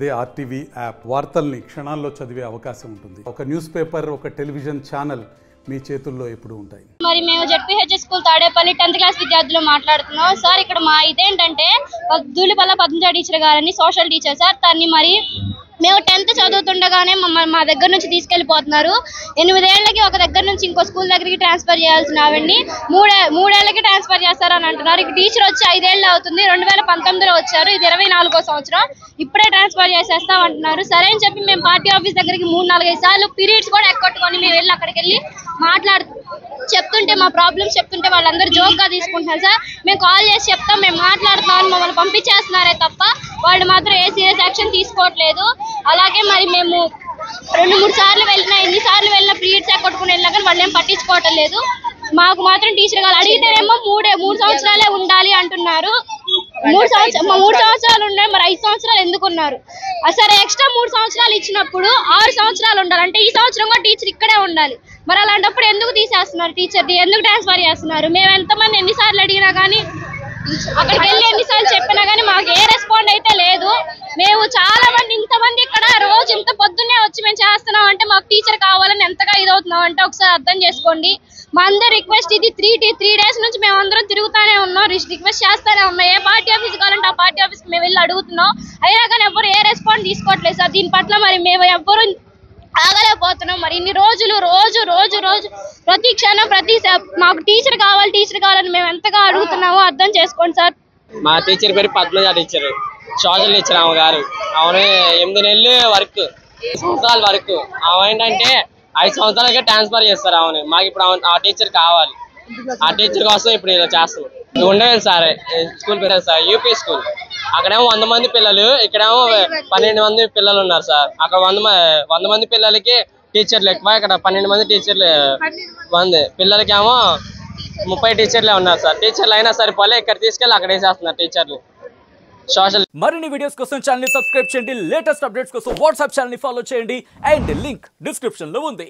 అదే RTV app వార్తల్ని క్షణాల్లో చదివే అవకాశం ఉంటుంది. ఒక న్యూస్ పేపర్, ఒక టెలివిజన్ ఛానల్ మీ చేతుల్లో ఎప్పుడు ఉంటాయి. మరి మేము ZPHS school Tadepalli 10th class విద్యార్థులు మాట్లాడుతున్నాం సార్. ఇక్కడ మా ఇదేంటంటే ధూళిపల్ల పద్మజ టీచర్ గారని సోషల్ టీచర్ సార్. తన్ని మరి మేము 10th చదువుతుండగానే మా దగ్గర నుంచి తీసుకెళ్లిపోతున్నారు. 8 ఏళ్ళకి ఒక దగ్గర నుంచి ఇంకో స్కూల్ దగ్గరికి ట్రాన్స్ఫర్ చేయాల్సిన ఆవిడ్ని 3 ఏళ్ళకి ట్రాన్స్ఫర్ చేస్తారని అంటున్నారు. ఇక టీచర్ వచ్చి 5 ఏళ్ళు అవుతుంది. 2019లో వచ్చారు. ఇది 24వ సంవత్సరం. ఇప్పుడే ట్రాన్స్ఫర్ చేసేస్తాం అంటున్నారు. సరే అని చెప్పి మేము పార్టీ ఆఫీస్ దగ్గరికి 3-4 సార్లు పీరియడ్స్ కూడా ఎక్కొట్టుకొని మేము వెళ్ళి అక్కడికి వెళ్ళి చెప్తుంటే మా ప్రాబ్లమ్స్ చెప్తుంటే వాళ్ళందరూ జోక్గా తీసుకుంటున్నారు సార్. మేము కాల్ చేసి చెప్తాం, మేము మాట్లాడుతున్నామని మమ్మల్ని పంపించేస్తున్నారే తప్ప వాళ్ళు మాత్రం ఏ సీరియస్ యాక్షన్ తీసుకోవట్లేదు. అలాగే మరి మేము 2-3 సార్లు వెళ్ళినా, ఎన్నిసార్లు వెళ్ళినా పీరియడ్స్ కొట్టుకుని వెళ్ళినా కానీ వాళ్ళు ఏం పట్టించుకోవటం లేదు. మాకు మాత్రం టీచర్ గారు అడిగితేనేమో 3 సంవత్సరాలే ఉండాలి అంటున్నారు. 3 సంవత్సరాలు ఉండాలి, మరి 5 సంవత్సరాలు ఎందుకున్నారు? సరే, ఎక్స్ట్రా 3 సంవత్సరాలు ఇచ్చినప్పుడు 6 సంవత్సరాలు ఉండాలి. అంటే ఈ సంవత్సరం కూడా టీచర్ ఇక్కడే ఉండాలి. మరి అలాంటప్పుడు ఎందుకు తీసేస్తున్నారు? టీచర్ది ఎందుకు ట్రాన్స్ఫర్ చేస్తున్నారు? మేము ఎంతమంది ఎన్నిసార్లు అడిగినా కానీ, అక్కడికి వెళ్ళి ఎన్నిసార్లు చెప్పినా కానీ మాకు ఏ రెస్పాండ్ అయితే లేదు. మేము చాలా మంది, ఇంతమంది ఇక్కడ రోజు ఇంత పొద్దున్నే వచ్చి మేము చేస్తున్నాం అంటే మాకు టీచర్ కావాలని ఎంతగా ఇదవుతున్నాం అంటే ఒకసారి అర్థం చేసుకోండి. మా అందరి రిక్వెస్ట్ ఇది. 3 డేస్ నుంచి మేము అందరం తిరుగుతానే ఉన్నాం, రిక్వెస్ట్ చేస్తానే ఉన్నాం. ఏ పార్టీ ఆఫీస్ కావాలంటే ఆ పార్టీ ఆఫీస్కి మేము వెళ్ళి అడుగుతున్నాం. అయినా కానీ ఎవరు ఏ రెస్పాండ్ తీసుకోవట్లేదు సార్. దీని పట్ల మరి మేము ఎవ్వరు ఆగలేకపోతున్నాం. మరి ఇన్ని రోజులు రోజు ప్రతి క్షణం మాకు టీచర్ కావాలని మేము ఎంతగా అడుగుతున్నామో అర్థం చేసుకోండి సార్. మా టీచర్ పేరు పద్మజ టీచర్, సోషల్ టీచర్. ఆమె గారు 8 నెలలు వర్క్, 5 సంవత్సరాల వర్క్. ఆమె ఏంటంటే 5 సంవత్సరాలకే ట్రాన్స్ఫర్ చేస్తారు ఆమెను. మాకు ఇప్పుడు ఆ టీచర్ కావాలి. ఆ టీచర్ కోసం ఇప్పుడు ఇలా చేస్తాం. ఉండలేదు సార్ స్కూల్ పేరు సార్, యూపీ స్కూల్. అక్కడేమో 100 మంది పిల్లలు, ఇక్కడేమో 12 మంది పిల్లలు ఉన్నారు సార్. అక్కడ 100 మంది పిల్లలకి టీచర్లు ఎక్కువ, ఇక్కడ 12 మంది టీచర్లు పిల్లలకేమో 30 టీచర్లే ఉన్నారు సార్. టీచర్లు అయినా సరిపోలే, ఇక్కడ తీసుకెళ్ళి అక్కడ వేసేస్తున్నారు టీచర్లు. సోషల్ మరిన్ని వీడియోస్ కోసం ఛానల్ ని సబ్స్క్రైబ్ చేయండి. లేటెస్ట్ అప్డేట్స్ కోసం వాట్సాప్ ఛానల్ ని ఫాలో చేయండి. అండ్ లింక్ డిస్క్రిప్షన్ లో ఉంది.